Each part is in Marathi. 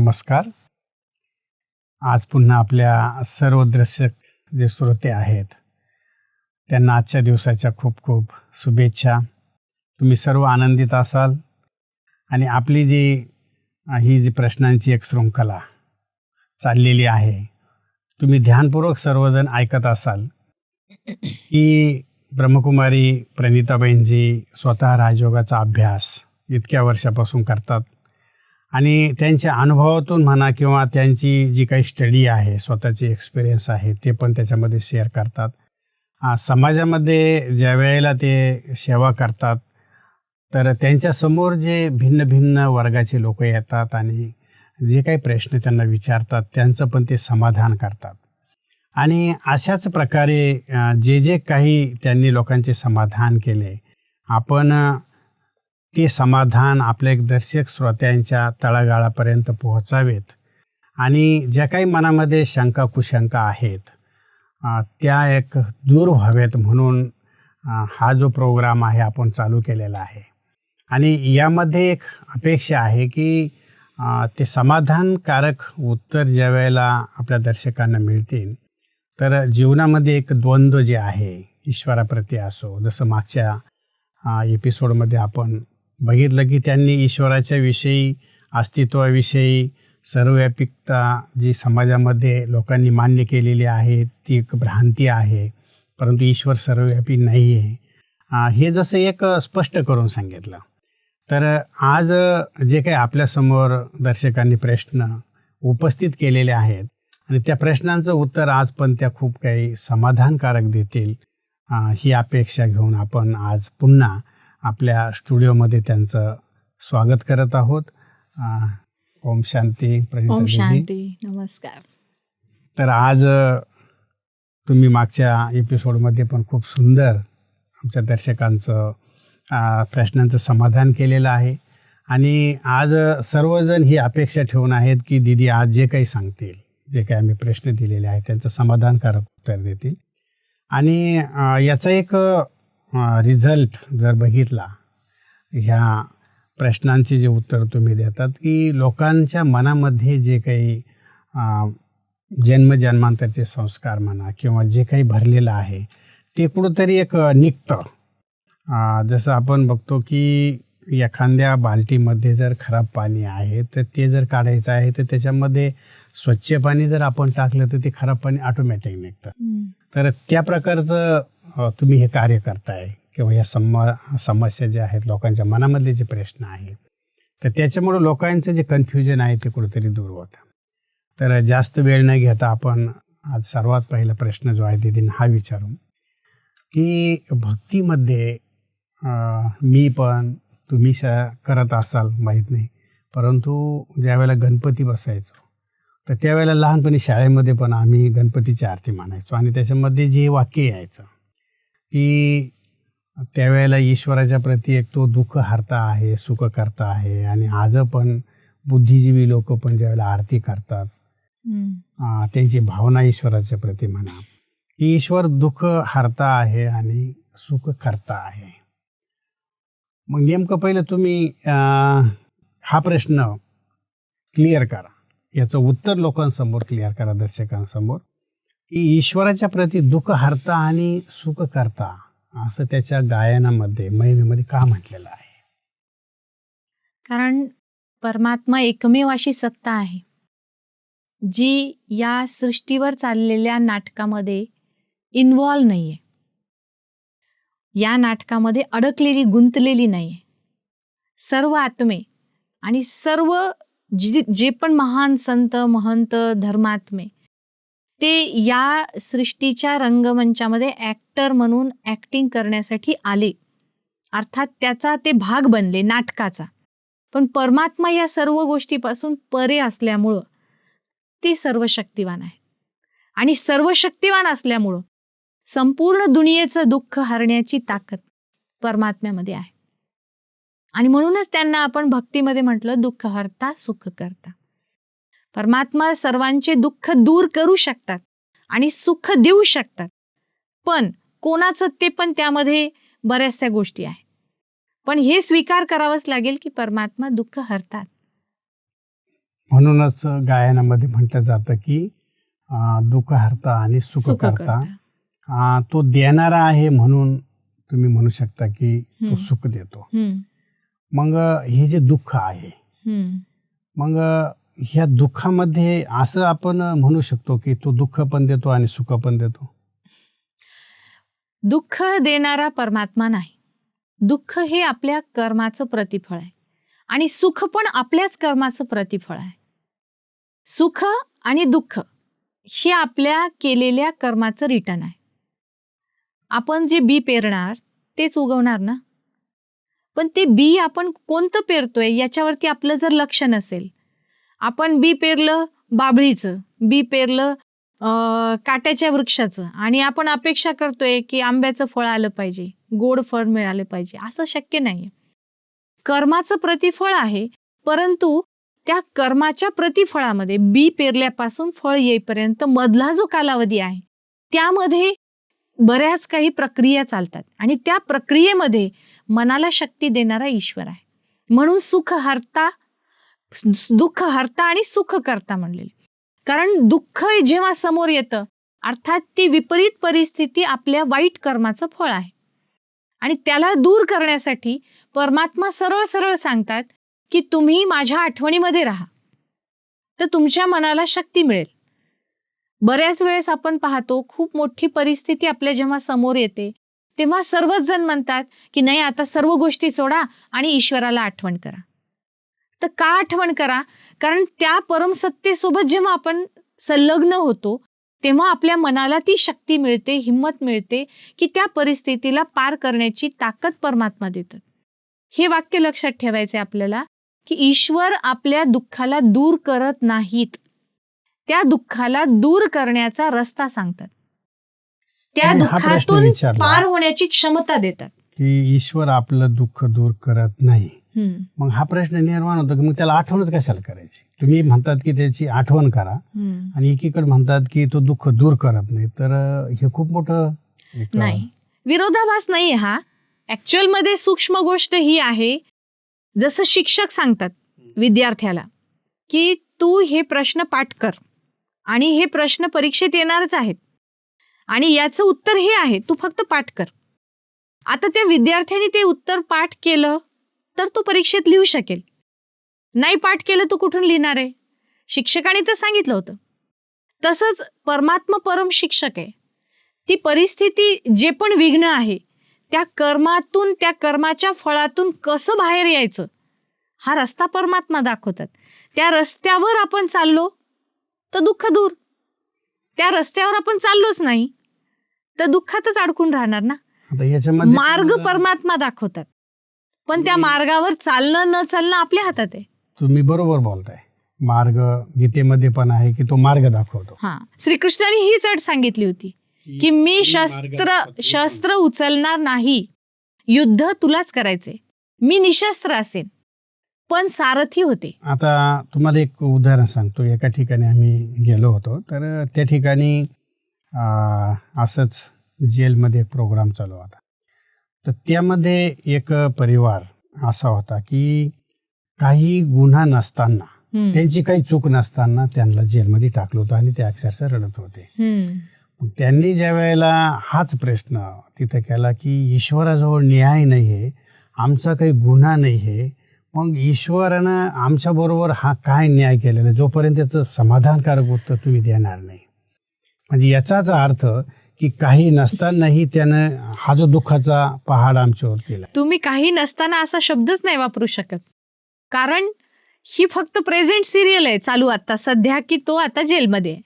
नमस्कार. आज पुन्हा आपल्या सर्व दर्शक जे श्रोते आहेत त्यांना आजच्या दिवसाच्या खूप खूप शुभेच्छा. तुम्ही सर्व आनंदित असाल आणि आपली ही जी प्रश्नांची एक शृंखला चाललेली आहे, तुम्ही ध्यानपूर्वक सर्वजण ऐकत असाल की ब्रह्मकुमारी प्रणिताबाईंजी स्वतः राजयोगाचा अभ्यास इतक्या वर्षापासून करतात आणि त्यांच्या अनुभवातून म्हणा किंवा त्यांची जी काही स्टडी आहे, स्वतःची एक्सपिरियन्स आहे, ते पण त्याच्यामध्ये शेअर करतात. समाजामध्ये ज्या वेळेला ते सेवा करतात तर त्यांच्यासमोर जे भिन्न भिन्न वर्गाचे लोक येतात आणि जे काही प्रश्न त्यांना विचारतात त्यांचं पण ते समाधान करतात. आणि अशाच प्रकारे जे काही त्यांनी लोकांचे समाधान केले, आपण ते समाधान आपल्या एक दर्शक श्रोत्यांच्या तळागाळापर्यंत पोहोचावेत आणि ज्या काही मनामध्ये शंका कुशंका आहेत त्या एक दूर व्हावेत म्हणून हा जो प्रोग्राम आहे आपण चालू केलेला आहे. आणि यामध्ये एक अपेक्षा आहे की ते समाधानकारक उत्तर ज्या वेळेला आपल्या दर्शकांना मिळतील तर जीवनामध्ये एक द्वंद्व जे आहे ईश्वराप्रती असो, जसं मागच्या एपिसोडमध्ये आपण बघितलं की त्यांनी ईश्वराच्या विषयी, अस्तित्वाविषयी सर्वव्यापिकता जी समाजामध्ये लोकांनी मान्य केलेली आहे ती एक भ्रांती आहे, परंतु ईश्वर सर्वव्यापी नाही आहे, हे जसं एक स्पष्ट करून सांगितलं. तर आज जे काही आपल्यासमोर दर्शकांनी प्रश्न उपस्थित केलेले आहेत आणि त्या प्रश्नांचं उत्तर आज पण त्या खूप काही समाधानकारक देतील ही अपेक्षा घेऊन आपण आज पुन्हा आपल्या स्टुडिओमध्ये त्यांचं स्वागत करत आहोत. ओम शांती. ओम शांती. नमस्कार. तर आज तुम्ही मागच्या एपिसोडमध्ये पण खूप सुंदर आमच्या दर्शकांचं प्रश्नांचं समाधान केलेलं आहे आणि आज सर्वजण ही अपेक्षा ठेवून आहेत की दीदी आज जे काही सांगतील, जे काही आम्ही प्रश्न दिलेले आहेत त्यांचं समाधानकारक उत्तर देतील. आणि याचा एक रिझल्ट जर बघितला ह्या प्रश्नांचे जे उत्तर तुम्ही देतात की लोकांच्या मनामध्ये जे काही जन्मजन्मांतरचे संस्कार म्हणा किंवा जे काही भरलेलं आहे ते कुठंतरी एक निघतं. जसं आपण बघतो की एखाद्या बाल्टीमध्ये जर खराब पाणी आहे तर ते जर काढायचं आहे तर त्याच्यामध्ये स्वच्छ पाणी जर आपण टाकलं तर ते खराब पाणी ऑटोमॅटिक निघतं. तर त्या प्रकारचं तुम्ही हे कार्य करताय किंवा या समस्या ज्या आहेत, लोकांच्या मनामधले जे प्रश्न आहेत, तर त्याच्यामुळे लोकांचं जे कन्फ्युजन आहे ते कुठेतरी दूर होतं. तर जास्त वेळ न घेता आपण आज सर्वात पहिला प्रश्न जो आहे दीदींना हा विचारू की भक्तीमध्ये मी पण तुम्ही करत असाल माहीत नाही, परंतु ज्यावेळेला गणपती बसायचो तर त्यावेळेला लहानपणी शाळेमध्ये पण आम्ही गणपतीची आरती मानायचो आणि त्याच्यामध्ये जे वाक्य यायचं की त्यावेळेला ईश्वराच्या प्रती एक तो दुःख हरता आहे, सुख करता आहे. आणि आज पण बुद्धिजीवी लोक पण ज्यावेळेला आरती करतात त्यांची भावना ईश्वराच्या प्रती म्हणा की ईश्वर दुःख हरता आहे आणि सुख करता आहे. मग नेमकं पहिलं तुम्ही हा प्रश्न क्लिअर करा, याचं उत्तर लोकांसमोर क्लिअर करा, दर्शकांसमोर, की ईश्वराच्या प्रती दुःख हरता आणि सुख करता असं त्याच्या गायनामध्ये महिमेमध्ये का म्हटलेलं आहे? कारण परमात्मा एकमेव अशी सत्ता आहे जी या सृष्टीवर चाललेल्या नाटकामध्ये इन्व्हॉल्व नाहीये, या नाटकामध्ये अडकलेली, गुंतलेली नाहीये. सर्व आत्मे आणि सर्व जे पण महान संत, महंत, धर्मात्मे ते या सृष्टीच्या रंगमंचामध्ये ॲक्टर म्हणून ॲक्टिंग करण्यासाठी आले, अर्थात त्याचा ते भाग बनले नाटकाचा. पण परमात्मा या सर्व गोष्टीपासून परे असल्यामुळं ते सर्वशक्तिवान आहे आणि सर्वशक्तिवान असल्यामुळं संपूर्ण दुनियेचं दुःख हरण्याची ताकद परमात्म्यामध्ये आहे. आणि म्हणूनच त्यांना आपण भक्तीमध्ये म्हटलं दुःख हरता सुख करता. परमात्मा सर्वांचे दुःख दूर करू शकतात आणि सुख देऊ शकतात, पण कोणाचं ते पण त्यामध्ये बऱ्याचशा गोष्टी आहेत. पण हे स्वीकार करावंच लागेल की परमात्मा दुःख हरतात. म्हणूनच गायनामध्ये म्हटलं जातं की दुःख हरता आणि सुख सुख करता. करता. तो देणारा आहे म्हणून तुम्ही म्हणू शकता की तो हम्म. सुख देतो. हम्म. मग हे जे दुःख आहे, हम्म. मग ह्या दुःखामध्ये असं आपण म्हणू शकतो की तो दुःख पण देतो आणि सुख पण देतो. दुःख देणारा परमात्मा नाही. दुःख हे आपल्या कर्माचं प्रतिफळ आहे आणि सुख पण आपल्याच कर्माचं प्रतिफळ आहे. सुख आणि दुःख हे आपल्या केलेल्या कर्माचं रिटर्न आहे. आपण जे बी पेरणार तेच उगवणार ना. पण ते बी आपण कोणतं पेरतोय याच्यावरती आपलं जर लक्ष नसेल, आपण बी पेरलं बाभळीचं, बी पेरलं काट्याच्या वृक्षाचं आणि आपण अपेक्षा करतोय की आंब्याचं फळ आलं पाहिजे, गोड फळ मिळालं पाहिजे, असं शक्य नाहीये. कर्माचं प्रतिफळ आहे, परंतु त्या कर्माच्या प्रतिफळामध्ये बी पेरल्यापासून फळ येईपर्यंत मधला जो कालावधी आहे त्यामध्ये बऱ्याच काही प्रक्रिया चालतात आणि त्या प्रक्रियेमध्ये मनाला शक्ती देणारा ईश्वर आहे. म्हणून दुःख हरता आणि सुख करता म्हणलेले. कारण दुःख जेव्हा समोर येतं अर्थात ती विपरीत परिस्थिती आपल्या वाईट कर्माचं फळ आहे आणि त्याला दूर करण्यासाठी परमात्मा सरळ सरळ सांगतात की तुम्ही माझ्या आठवणीमध्ये राहा, तर तुमच्या मनाला शक्ती मिळेल. बऱ्याच वेळेस आपण पाहतो खूप मोठी परिस्थिती आपल्या जेव्हा समोर येते तेव्हा सर्वच जण म्हणतात की नाही आता सर्व गोष्टी सोडा आणि ईश्वराला आठवण करा. तर का आठवण करा? कारण त्या परमसत्तेसोबत जेव्हा आपण संलग्न होतो तेव्हा आपल्या मनाला ती शक्ती मिळते, हिंमत मिळते की त्या परिस्थितीला पार करण्याची ताकद परमात्मा देतात. हे वाक्य लक्षात ठेवायचे आपल्याला की ईश्वर आपल्या दुःखाला दूर करत नाहीत, त्या दुःखाला दूर करण्याचा रस्ता सांगतात, त्या आणि हा प्रश्न दुःखातून विचारला पार होण्याची क्षमता देतात. की ईश्वर आपलं दुःख दूर करत नाही. मग हा प्रश्न निर्माण होतो की मग त्याला आठवणच कशाला करायची? तुम्ही म्हणतात की त्याची आठवण करा आणि एकीकडे म्हणतात की तो दुःख दूर करत नाही, तर हे खूप मोठं नाही, विरोधाभास नाहीये हा. ऍक्च्युअल मध्ये सूक्ष्म गोष्ट ही आहे, जसं शिक्षक सांगतात विद्यार्थ्याला की तू हे प्रश्न पाठ कर आणि हे प्रश्न परीक्षेत येणारच आहेत आणि याचं उत्तर हे आहे, तू फक्त पाठ कर. आता त्या विद्यार्थ्याने ते उत्तर पाठ केलं तर तो परीक्षेत लिहू शकेल, नाही पाठ केलं तो कुठून लिहिणार आहे? शिक्षकाने तर सांगितलं होतं. तसंच परमात्मा परम शिक्षक आहे. ती परिस्थिती जे पण विघ्न आहे त्या कर्मातून, त्या कर्माच्या फळातून कसं बाहेर यायचं हा रस्ता परमात्मा दाखवतात. त्या रस्त्यावर आपण चाललो तर दुःख दूर, त्या रस्त्यावर आपण चाललोच नाही तर दुःखातच अडकून राहणार ना. मार्ग परमात्मा दाखवतात, पण त्या मार्गावर चालणं न चालणं आपल्या हातात आहे. तुम्ही बरोबर बोलताय. मार्ग गीतेमध्ये पण आहे की तो मार्ग दाखवतो. श्रीकृष्णाने हीच अट सांगितली होती की मी शस्त्र उचलणार नाही, युद्ध तुलाच करायचे, मी निशस्त्र असेन, पण सारथी होते. आता तुम्हाला एक उदाहरण सांगतो. एका ठिकाणी आम्ही गेलो होतो, तर त्या ठिकाणी असंच जेलमध्ये प्रोग्राम चालू होता. तर त्यामध्ये एक परिवार असा होता की काही गुन्हा नसताना, त्यांची काही चूक नसताना त्यांना जेलमध्ये टाकलं होतं आणि ते अक्षरशः रडत होते. मग त्यांनी ज्या वेळेला हाच प्रश्न तिथं केला की ईश्वराजवळ न्याय नाही आहे, आमचा काही गुन्हा नाही आहे, मग ईश्वरानं आमच्याबरोबर हा काय न्याय केलेला, जोपर्यंत त्याचं समाधानकारक उत्तर तुम्ही देणार नाही. म्हणजे याचाच अर्थ की काही नसतानाही त्यानं हा जो दुःखाचा पहाड आमच्यावर केला. तुम्ही काही नसताना असा शब्दच नाही वापरू शकत, कारण ही फक्त प्रेझेंट सिरियल आहे चालू आता सध्या की तो आता जेलमध्ये आहे.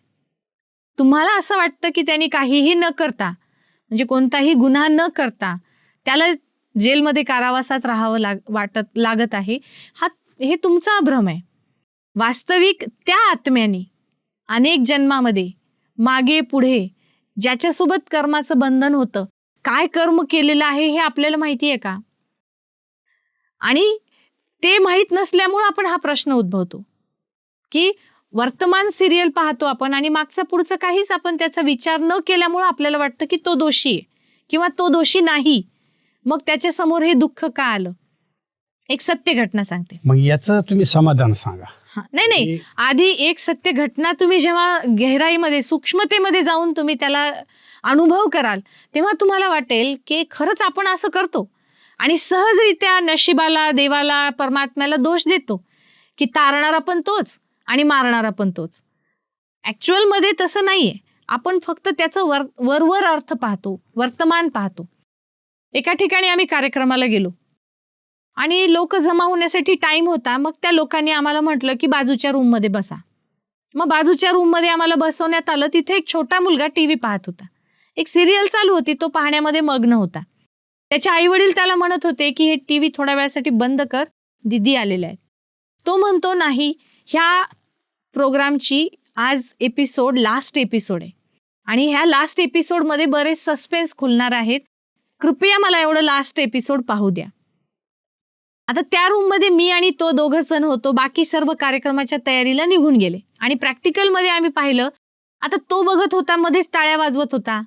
तुम्हाला असं वाटतं की त्यांनी काहीही न करता, म्हणजे कोणताही गुन्हा न करता त्याला जेलमध्ये कारावासात राहावं लागत आहे, हे तुमचा भ्रम आहे. वास्तविक त्या आत्म्याने अनेक जन्मामध्ये मागे पुढे ज्याच्यासोबत कर्माचं बंधन होतं, काय कर्म केलेलं आहे हे आपल्याला माहिती आहे का? आणि ते माहीत नसल्यामुळे आपण हा प्रश्न उद्भवतो की वर्तमान सिरियल पाहतो आपण आणि मागचं पुढचं काहीच आपण त्याचा विचार न केल्यामुळे आपल्याला वाटतं की तो दोषी आहे किंवा तो दोषी नाही, मग त्याच्यासमोर हे दुःख का आलं. एक सत्य घटना सांगते. मग याचं तुम्ही समाधान सांगा. नाही, आधी एक सत्य घटना तुम्ही जेव्हा गहराईमध्ये सूक्ष्मतेमध्ये जाऊन तुम्ही त्याला अनुभव कराल तेव्हा तुम्हाला वाटेल की खरंच आपण असं करतो आणि सहजरित्या नशिबाला, देवाला, परमात्म्याला दोष देतो की तारणारा पण तोच आणि मारणारा पण तोच. ऍक्च्युअल मध्ये तसं नाहीये. आपण फक्त त्याचं वरवर अर्थ पाहतो, वर्तमान पाहतो. एका ठिकाणी आम्ही कार्यक्रमाला गेलो आणि लोक जमा होण्यासाठी टाइम होता. मग त्या लोकांनी आम्हाला म्हटलं की बाजूच्या रूममध्ये बसा. मग बाजूच्या रूममध्ये आम्हाला बसवण्यात आलं. तिथे एक छोटा मुलगा टीव्ही पाहत होता. एक सिरियल चालू होती, तो पाहण्यामध्ये मग्न होता. त्याचे आई वडील त्याला म्हणत होते की हे टीव्ही थोड्या वेळासाठी बंद कर, दीदी आलेले आहेत. तो म्हणतो नाही, ह्या प्रोग्रामची आज एपिसोड लास्ट एपिसोड आहे आणि ह्या लास्ट एपिसोडमध्ये बरेच सस्पेन्स खुलणार आहेत. कृपया मला एवढं लास्ट एपिसोड पाहू द्या. आता त्या रूममध्ये मी आणि तो दोघं जण होतो. बाकी सर्व कार्यक्रमाच्या तयारीला निघून गेले आणि प्रॅक्टिकलमध्ये आम्ही पाहिलं. आता तो बघत होता, मध्येच टाळ्या वाजवत होता,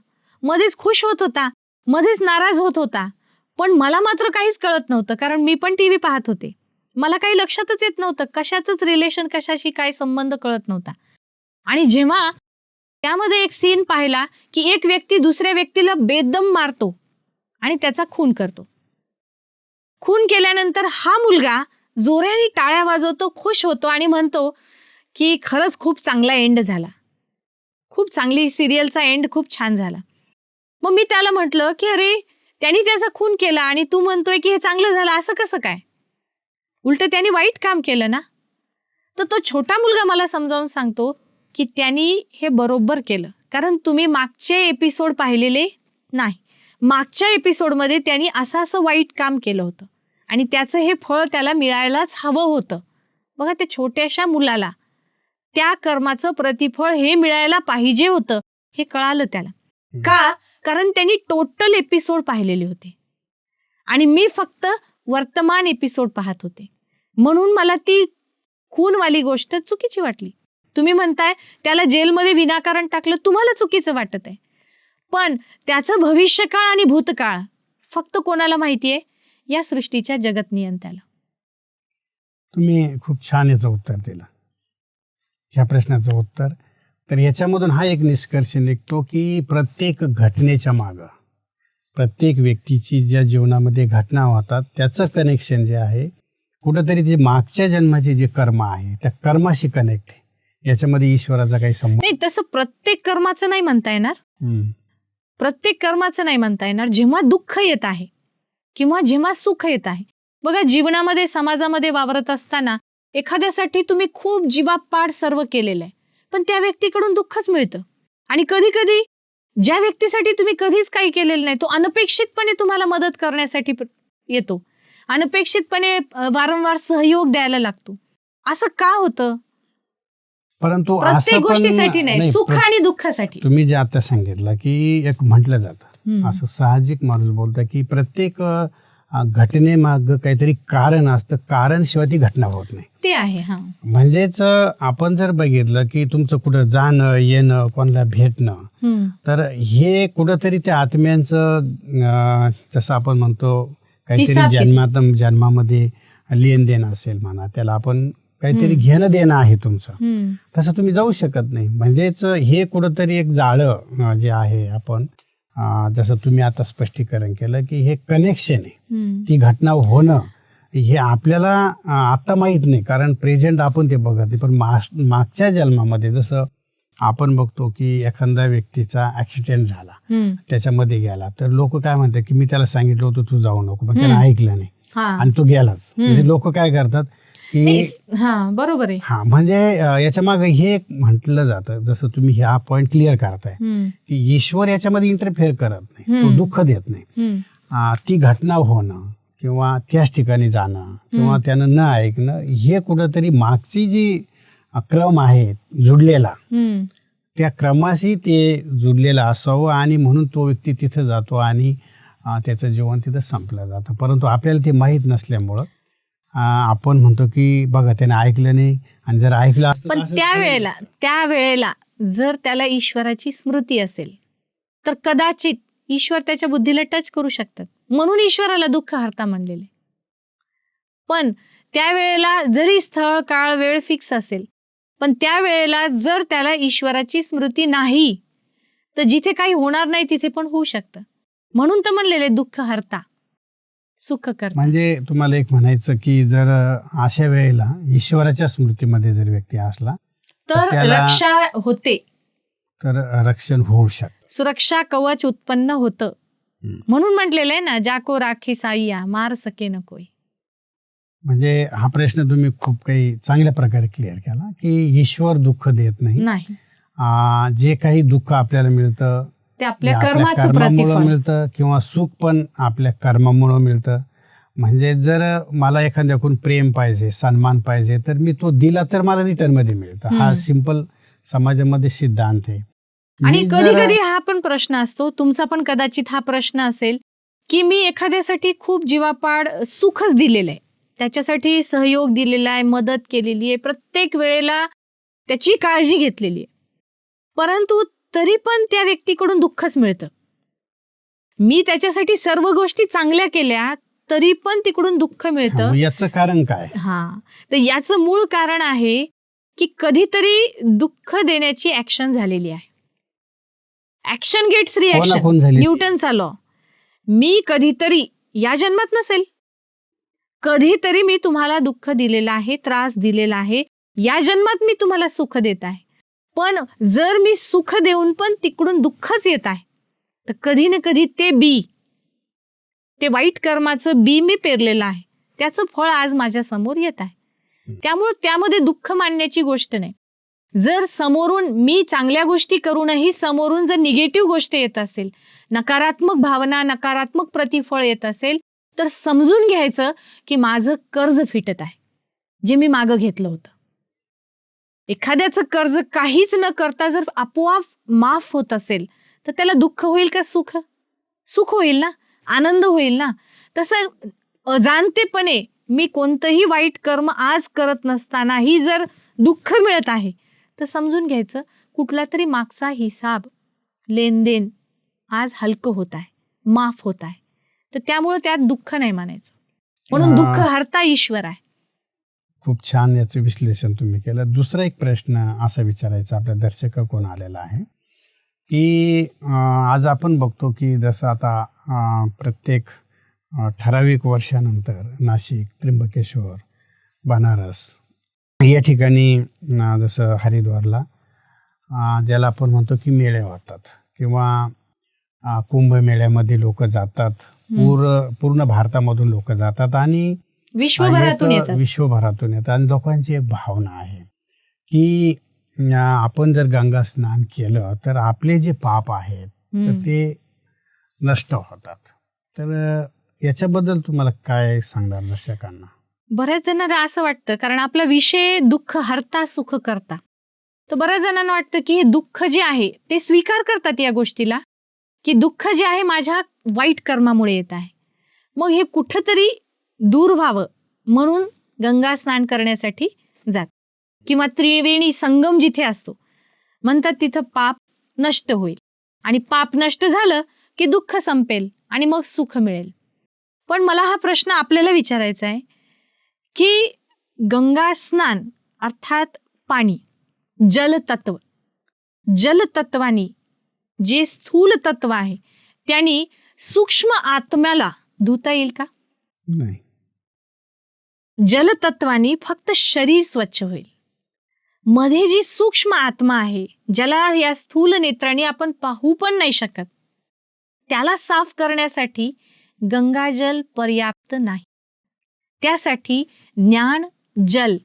मध्येच खुश होत होता, मध्येच नाराज होत होता. पण मला मात्र काहीच कळत नव्हतं, कारण मी पण टीव्ही पाहत होते. मला काही लक्षातच येत नव्हतं, कशाचंच रिलेशन, कशाशी काय संबंध कळत नव्हता. आणि जेव्हा त्यामध्ये एक सीन पाहिला की एक व्यक्ती दुसऱ्या व्यक्तीला बेदम मारतो आणि त्याचा खून करतो. खून केल्यानंतर हा मुलगा जोराने टाळ्या वाजवतो, खुश होतो आणि म्हणतो की खरंच खूप चांगला एंड झाला, खूप चांगली सिरियलचा एंड खूप छान झाला. मग मी त्याला म्हटलं की अरे, त्यांनी त्याचा खून केला आणि तू म्हणतोय की हे चांगलं झालं, असं कसं काय? उलट त्यांनी वाईट काम केलं ना. तर तो छोटा मुलगा मला समजावून सांगतो की त्यांनी हे बरोबर केलं, कारण तुम्ही मागचे एपिसोड पाहिलेले नाही. मागच्या एपिसोडमध्ये त्यांनी असं वाईट काम केलं होतं आणि त्याचं हे फळ त्याला मिळायलाच हवं होतं. बघा, त्या छोट्याशा मुलाला त्या कर्माचं प्रतिफळ हे मिळायला पाहिजे होतं, हे कळालं त्याला. का? कारण त्यांनी टोटल एपिसोड पाहिलेले होते आणि मी फक्त वर्तमान एपिसोड पाहत होते. म्हणून मला ती खूनवाली गोष्ट चुकीची वाटली. तुम्ही म्हणताय त्याला जेलमध्ये विनाकारण टाकलं, तुम्हाला चुकीचं वाटत आहे. पण त्याचं भविष्यकाळ आणि भूतकाळ फक्त कोणाला माहितीये? या सृष्टीच्या जगत नियंत्याला. तुम्ही खूप छान याचं उत्तर दिलं, ह्या प्रश्नाचं उत्तर. तर याच्यामधून हा एक निष्कर्ष निघतो की प्रत्येक घटनेच्या मागं, प्रत्येक व्यक्तीची ज्या जीवनामध्ये घटना होतात त्याचं कनेक्शन जे आहे, कुठंतरी जे मागच्या जन्माचे जे कर्म आहे त्या कर्माशी कनेक्ट आहे. याच्यामध्ये ईश्वराचा काही संबंध नाही. तसं प्रत्येक कर्माचं नाही म्हणता येणार. प्रत्येक कर्माचं नाही म्हणता येणार. जेव्हा दुःख येत आहे किंवा जेव्हा सुख येत आहे, बघा, जीवनामध्ये, समाजामध्ये वावरत असताना एखाद्यासाठी तुम्ही खूप जीवापाड सर्व केलेलं आहे, पण त्या व्यक्तीकडून दुःखच मिळतं. आणि कधी कधी ज्या व्यक्तीसाठी तुम्ही कधीच काही केलेलं नाही, तो अनपेक्षितपणे तुम्हाला मदत करण्यासाठी येतो, अनपेक्षितपणे वारंवार सहयोग द्यायला लागतो. असं का होतं? परंतु प्रत्येक गोष्टीसाठी नाही, सुख आणि दुःखासाठी. तुम्ही जे आता सांगितलं की एक म्हटलं जातं, असं साहजिक माणूस बोलतं की प्रत्येक घटनेमाग काहीतरी कारण असतं, कारण शिवाय ती घटना होत नाही. ते आहे. म्हणजेच आपण जर बघितलं की तुमचं कुठं जाणं येणं, कोणाला भेटणं, तर हे कुठंतरी त्या आत्म्यांचं जसं आपण म्हणतो काहीतरी जन्मामध्ये लेनदेन असेल म्हणा, त्याला आपण काहीतरी घेणं देणं आहे तुमचं, तसं तुम्ही जाऊ शकत नाही. म्हणजेच हे कुठंतरी एक जाळं जे आहे, आपण जसं तुम्ही आता स्पष्टीकरण केलं की हे कनेक्शन आहे, ती घटना होणं हे आपल्याला आता माहीत नाही, कारण प्रेझेंट आपण ते बघत नाही. पण मागच्या जन्मामध्ये जसं आपण बघतो की एखाद्या व्यक्तीचा ऍक्सिडेंट झाला, त्याच्यामध्ये गेला, तर लोक काय म्हणतात की मी त्याला सांगितलं होतं तू जाऊ नको, पण त्याला ऐकलं नाही आणि तो गेलाच. म्हणजे लोक काय करतात की बरोबर आहे. म्हणजे याच्या मागे हे एक म्हटलं जातं, जसं तुम्ही हा पॉइंट क्लिअर करताय की ईश्वर याच्यामध्ये इंटरफेअर करत नाही, तो दुःख देत नाही. ती घटना होणं किंवा त्याच ठिकाणी जाणं किंवा त्यानं न ऐकणं, हे कुठंतरी मागची जी क्रम आहे जुडलेला, त्या क्रमाशी ते जुडलेलं असावं आणि म्हणून तो व्यक्ती तिथं जातो आणि त्याचं जीवन तिथं संपलं जातं. परंतु आपल्याला ते माहीत नसल्यामुळं आपण म्हणतो की बघा त्याने ऐकलं नाही, आणि जर ऐकलं असतं. पण त्यावेळेला जर त्याला ईश्वराची स्मृती असेल तर कदाचित ईश्वर त्याच्या बुद्धीला टच करू शकतात. म्हणून ईश्वराला दुःख हरता म्हणलेले. पण त्यावेळेला जरी स्थळ काळ वेळ फिक्स असेल, पण त्यावेळेला जर त्याला ईश्वराची स्मृती नाही, तर जिथे काही होणार नाही तिथे पण होऊ शकतं. म्हणून तर म्हणलेले दुःख हरता सुख करता. म्हणजे तुम्हाला एक म्हणायचं की जर अशा वेळेला ईश्वराच्या स्मृतीमध्ये जर व्यक्ती असला तर त्याला- रक्षा होते, तर रक्षण होऊ शकतं. सुरक्षा कवच उत्पन्न होतं. म्हणून म्हटलेलं आहे ना, जाको राखी साईया मार सके न कोई. म्हणजे हा प्रश्न तुम्ही खूप काही चांगल्या प्रकारे क्लिअर केला की ईश्वर दुःख देत नाही. नाही, जे काही दुःख आपल्याला मिळतं ते ते आपल्या आपल्या कर्माचं कर्मामुळं प्रतिफळ. मिळतं किंवा सुख पण आपल्या कर्मामुळं मिळतं. म्हणजे जर मला एखाद्याकडून प्रेम पाहिजे, सन्मान पाहिजे, तर मी तो दिला तर मला रिटर्नमध्ये मिळतं. हा सिंपल समाजामध्ये सिद्धांत आहे. आणि मी कधी जर- कधी हा पण प्रश्न असतो, तुमचा पण कदाचित हा प्रश्न असेल की मी एखाद्यासाठी खूप जीवापाड सुखच दिलेलं आहे, त्याच्यासाठी सहयोग दिलेला आहे, मदत केलेली आहे, प्रत्येक वेळेला त्याची काळजी घेतलेली आहे, परंतु तरी पण त्या व्यक्तीकडून दुःखच मिळतं. मी त्याच्यासाठी सर्व गोष्टी चांगल्या केल्या तरी पण तिकडून दुःख मिळतं. मग याचं कारण काय? तर याचं मूळ कारण आहे की कधीतरी दुःख देण्याची ऍक्शन झालेली आहे. ऍक्शन गेट्स रिॲक्शन, कोण झाली? न्यूटनचा लॉ. मी कधीतरी, या जन्मात नसेल, कधीतरी मी तुम्हाला दुःख दिलेलं आहे, त्रास दिलेला आहे, या जन्मात मी तुम्हाला सुख देत आहे. पण जर मी सुख देऊन पण तिकडून दुःखच येत आहे, तर कधी ना कधी ते बी, ते वाईट कर्माचं बी मी पेरलेलं आहे, त्याचं फळ आज माझ्या समोर येत आहे. त्यामुळे त्यामध्ये दुःख मानण्याची गोष्ट नाही. जर समोरून मी चांगल्या गोष्टी करूनही समोरून जर निगेटिव्ह गोष्ट येत असेल, नकारात्मक भावना, नकारात्मक प्रतिफळ येत असेल, तर समजून घ्यायचं की माझं कर्ज फिटत आहे, जे मी मागं घेतलं होतं. एखाद्याचं कर्ज काहीच न करता जर आपोआप माफ होत असेल, तर त्याला दुःख होईल का सुख? सुख होईल ना, आनंद होईल ना. तसं अजाणतेपणे मी कोणतंही वाईट कर्म आज करत नसतानाही जर दुःख मिळत आहे, तर समजून घ्यायचं कुठला तरी मागचा हिसाब, लेनदेन आज हलकं होत आहे, माफ होत आहे. तर त्यामुळे त्यात दुःख नाही मानायचं. म्हणून दुःख हरता ईश्वर आहे. खूप छान याचं विश्लेषण तुम्ही केलं. दुसरा एक प्रश्न असा विचारायचा आपल्या दर्शकाकडून आलेला आहे की आज आपण बघतो की जसं आता प्रत्येक ठराविक वर्षानंतर नाशिक, त्र्यंबकेश्वर, बनारस या ठिकाणी जसं हरिद्वारला ज्याला आपण म्हणतो की मेळे होतात किंवा कुंभमेळ्यामध्ये लोक जातात. पूर्ण भारतामधून लोक जातात आणि विश्वभरातून येतात. विश्वभरातून येतात. आणि लोकांची एक भावना आहे की आपण जर गंगा स्नान केलं तर आपले जे पाप आहेत तर ते नष्ट होतात. तर याच्याबद्दल तुम्हाला काय सांगणार दर्शकांना? बऱ्याच जणांना असं वाटतं, कारण आपला विषय दुःख हरता सुख करता, तर बऱ्याच जणांना वाटतं की हे दुःख जे आहे ते स्वीकार करतात या गोष्टीला, की दुःख जे आहे माझ्या वाईट कर्मामुळे येत आहे. मग हे कुठंतरी दूर व्हावं म्हणून गंगा स्नान करण्यासाठी जात, किंवा त्रिवेणी संगम जिथे असतो म्हणतात तिथं पाप नष्ट होईल, आणि पाप नष्ट झालं की दुःख संपेल आणि मग सुख मिळेल. पण मला हा प्रश्न आपल्याला विचारायचा आहे की गंगा स्नान अर्थात पाणी, जलतत्व, जलतत्वानी जे स्थूल तत्व आहे त्यांनी सूक्ष्म आत्म्याला धुता येईल का? नाही. जलतत्वानी फक्त शरीर स्वच्छ होईल. मध्ये जी सूक्ष्म आत्मा आहे, ज्याला या स्थूल नेत्राने आपण पाहू पण नाही शकत, त्याला साफ करण्यासाठी गंगाजल पर्याप्त नाही. त्यासाठी ज्ञान, जल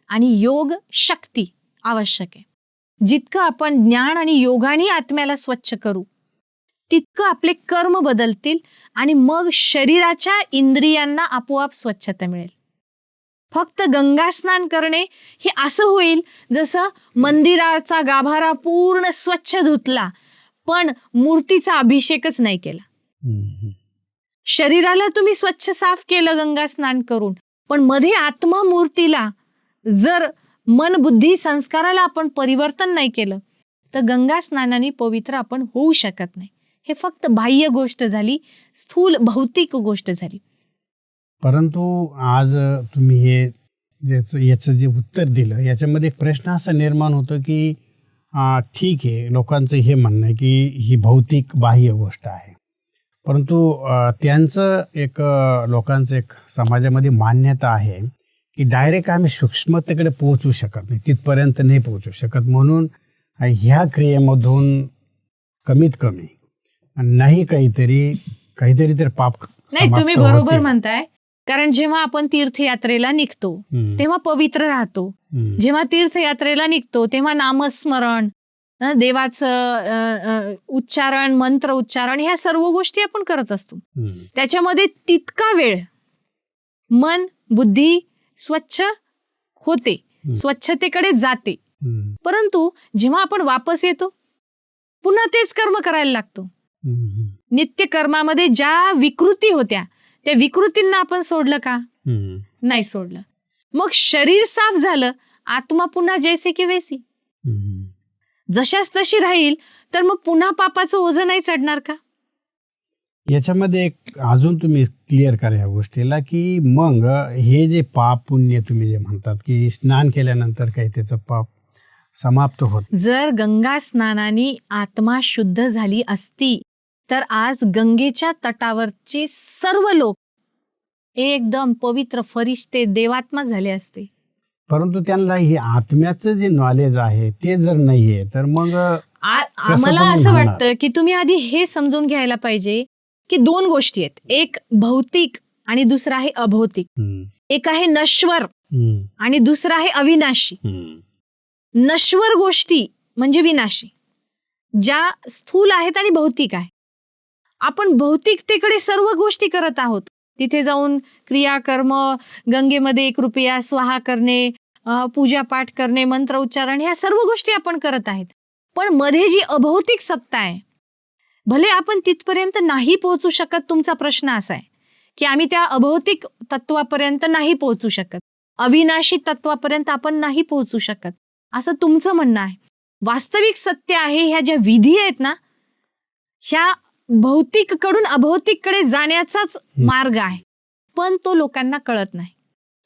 आणि योग शक्ती आवश्यक आहे. जितकं आपण ज्ञान आणि योगाने आत्म्याला स्वच्छ करू, तितकं आपले कर्म बदलतील आणि मग शरीराच्या इंद्रियांना आपोआप स्वच्छता मिळेल. फक्त गंगा स्नान करणे हे असं होईल जसं मंदिराचा गाभारा पूर्ण स्वच्छ धुतला पण मूर्तीचा अभिषेकच नाही केला. शरीराला तुम्ही स्वच्छ साफ केलं गंगा स्नान करून, पण मध्ये आत्मा मूर्तीला जर मन बुद्धी संस्काराला आपण परिवर्तन नाही केलं, तर गंगा स्नानाने पवित्र आपण होऊ शकत नाही. हे फक्त बाह्य गोष्ट झाली, स्थूल भौतिक गोष्ट झाली. परंतु आज तुम्ही हे याचं जे उत्तर दिलं याच्यामध्ये एक प्रश्न असा निर्माण होतो की ठीक आहे, लोकांचं हे म्हणणं आहे की ही भौतिक बाह्य गोष्ट आहे, परंतु त्यांचं एक लोकांचं एक समाजामध्ये मान्यता आहे की डायरेक्ट आम्ही सूक्ष्मतेकडे पोहोचू शकत नाही, तिथपर्यंत नाही पोहोचू शकत. म्हणून ह्या क्रियेमधून कमीत कमी नाही काहीतरी तर पाप नाही, समाप्त तुम्ही बरोबर होतील. म्हणताय. कारण जेव्हा आपण तीर्थयात्रेला निघतो तेव्हा पवित्र राहतो. हम्म. जेव्हा तीर्थयात्रेला निघतो तेव्हा नामस्मरण, देवाचं उच्चारण, मंत्र उच्चारण, ह्या सर्व गोष्टी आपण करत असतो. हम्म. त्याच्यामध्ये तितका वेळ मन बुद्धी स्वच्छ होते, स्वच्छतेकडे जाते. हम्म. परंतु जेव्हा आपण वापस येतो पुन्हा तेच कर्म करायला लागतो. हम्म. नित्य कर्मामध्ये ज्या विकृती होत्या त्या विकृतींना आपण सोडलं का? हम्म. नाही सोडलं. मग शरीर साफ झालं, आत्मा पुन्हा जैसे की वैसी, हम्म. जशाच तशी राहील, तर मग पुन्हा पापाचं ओझं नाही चढणार का? याच्यामध्ये एक अजून तुम्ही क्लिअर करा ह्या गोष्टीला की मग हे जे पाप पुण्य तुम्ही जे म्हणतात की स्नान केल्यानंतर काही त्याचं पाप समाप्त होत. जर गंगा स्नानाने आत्मा शुद्ध झाली असती तर आज गंगेच्या तटावरचे सर्व लोक एकदम पवित्र फरिश्ते देवात्मा झाले असते. परंतु त्यांना हे आत्म्याचं जे नॉलेज आहे ते जर नाहीये तर मग आम्हाला तुम्ही असं म्हणणार? वाटतं की तुम्ही आधी हे समजून घ्यायला पाहिजे की दोन गोष्टी आहेत, एक भौतिक आणि दुसरा आहे अभौतिक. एक आहे नश्वर आणि दुसरा आहे अविनाशी. नश्वर गोष्टी म्हणजे विनाशी, ज्या स्थूल आहेत आणि भौतिक आहे. आपण भौतिकतेकडे सर्व गोष्टी करत आहोत. तिथे जाऊन क्रिया कर्म, गंगेमध्ये 1 रुपया स्वाहा करणे, पूजा पाठ करणे, मंत्र उच्चारण, ह्या सर्व गोष्टी आपण करत आहेत. पण मध्ये जी अभौतिक सत्ता आहे, भले आपण तिथपर्यंत नाही पोहोचू शकत. तुमचा प्रश्न असा आहे की आम्ही त्या अभौतिक तत्वापर्यंत नाही पोहोचू शकत, अविनाशी तत्वापर्यंत आपण नाही पोहोचू शकत, असं तुमचं म्हणणं आहे. वास्तविक सत्य आहे, ह्या ज्या विधी आहेत ना, ह्या भौतिक कडून अभौतिक कडे जाण्याचाच मार्ग आहे. पण तो लोकांना कळत नाही.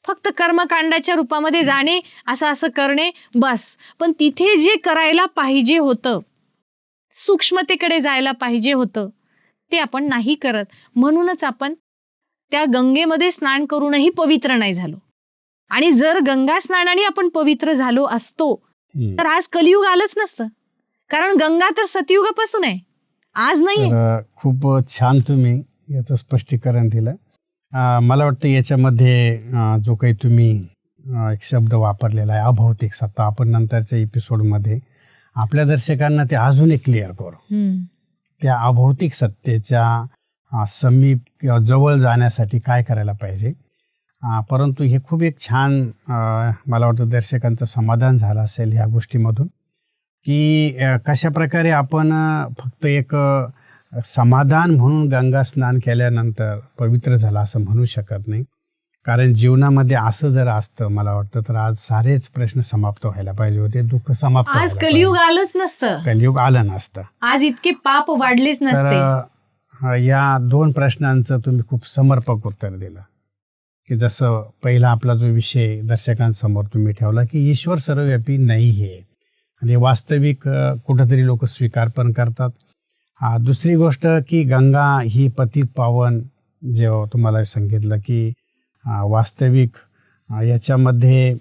फक्त कर्मकांडाच्या रूपामध्ये जाणे, असं करणे, बस. पण तिथे जे करायला पाहिजे होतं, सूक्ष्मतेकडे जायला पाहिजे होतं, ते आपण नाही करत. म्हणूनच आपण त्या गंगेमध्ये स्नान करूनही पवित्र नाही झालो. आणि जर गंगा स्नानाने आपण पवित्र झालो असतो तर आज कलियुग आलंच नसतं. कारण गंगा तर सतयुगापासून आहे, आज नाही. खूप छान तुम्ही याचं स्पष्टीकरण दिलं. मला वाटतं याच्यामध्ये जो काही तुम्ही एक शब्द वापरलेला आहे अभौतिक सत्ता, आपण नंतरच्या एपिसोडमध्ये आपल्या दर्शकांना ते अजून एक क्लिअर करू. त्या अभौतिक सत्तेच्या समीप किंवा जवळ जाण्यासाठी काय करायला पाहिजे. परंतु हे खूप एक छान मला वाटतं दर्शकांचं समाधान झालं असेल ह्या गोष्टीमधून की कशा प्रकारे आपण फक्त एक समाधान म्हणून गंगा स्नान केल्यानंतर पवित्र झाला असं म्हणू शकत नाही. कारण जीवनामध्ये असं जर असतं, मला वाटतं तर आज सारेच प्रश्न समाप्त व्हायला पाहिजे होते, दुःख समाप्त. आज कलियुग आलंच नसतं, कलियुग आलं नसतं, आज इतके पाप वाढलेच नसते. तर या 2 प्रश्नांचं तुम्ही खूप समर्पक उत्तर दिलं. की जसं पहिला आपला जो विषय दर्शकांसमोर तुम्ही ठेवला की ईश्वर सर्वव्यापी नाही हे, आणि वास्तविक कुठंतरी लोक स्वीकार पण करतात. दुसरी गोष्ट की गंगा ही पतित पावन, जेव्हा तुम्हाला सांगितलं की वास्तविक याच्यामध्ये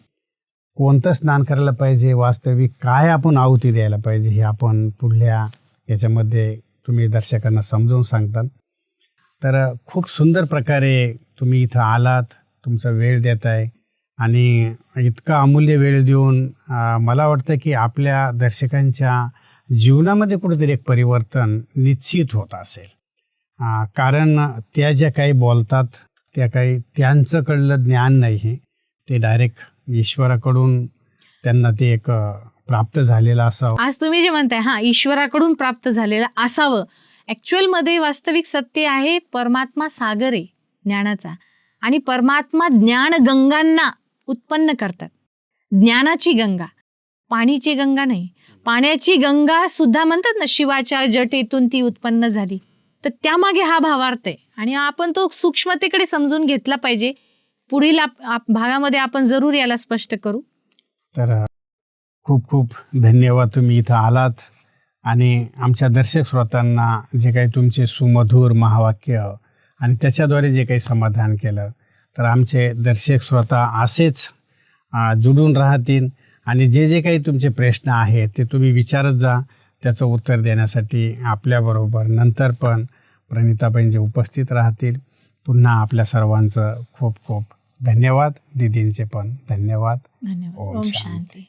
कोणतं स्नान करायला पाहिजे, वास्तविक काय आपण आहुती द्यायला पाहिजे, हे आपण पुढल्या याच्यामध्ये तुम्ही दर्शकांना समजावून सांगताल. तर खूप सुंदर प्रकारे तुम्ही इथं आलात, तुमचा वेळ देत आहे, आणि इतका अमूल्य वेळ देऊन मला वाटतं की आपल्या दर्शकांच्या जीवनामध्ये कुठेतरी एक परिवर्तन निश्चित होत असेल. कारण त्या ज्या काही बोलतात त्या काही त्यांचं कडलं ज्ञान नाही, ते डायरेक्ट ईश्वराकडून त्यांना ते एक प्राप्त झालेलं असावं. आज तुम्ही जे म्हणताय ईश्वराकडून प्राप्त झालेलं असावं, ॲक्च्युअलमध्ये वास्तविक सत्य आहे परमात्मा सागर आहे ज्ञानाचा, आणि परमात्मा ज्ञान गंगांना उत्पन्न करतात. ज्ञानाची गंगा, पाणीची गंगा नाही. पाण्याची गंगा सुद्धा म्हणतात ना, शिवाच्या जटेतून ती उत्पन्न झाली. तर त्यामागे हा भावार्थ आहे. आणि आपण तो सूक्ष्मतेकडे समजून घेतला पाहिजे. पुढील भागामध्ये आपण जरूर याला स्पष्ट करू. तर खूप खूप धन्यवाद, तुम्ही इथं आलात आणि आमच्या दर्शक श्रोत्यांना जे काही तुमचे सुमधुर महावाक्य आणि त्याच्याद्वारे जे काही समाधान केलं, तर आमचे दर्शक श्रोता असेच जुडून राहतील आणि जे जे काही तुमचे प्रश्न आहेत ते तुम्ही विचारत जा. त्याचं उत्तर देण्यासाठी आपल्याबरोबर नंतर पण प्रणिताबाईंचे उपस्थित राहतील. पुन्हा आपल्या सर्वांचं खूप खूप धन्यवाद. दीदींचे पण धन्यवाद. धन्यवाद. ओम शांती.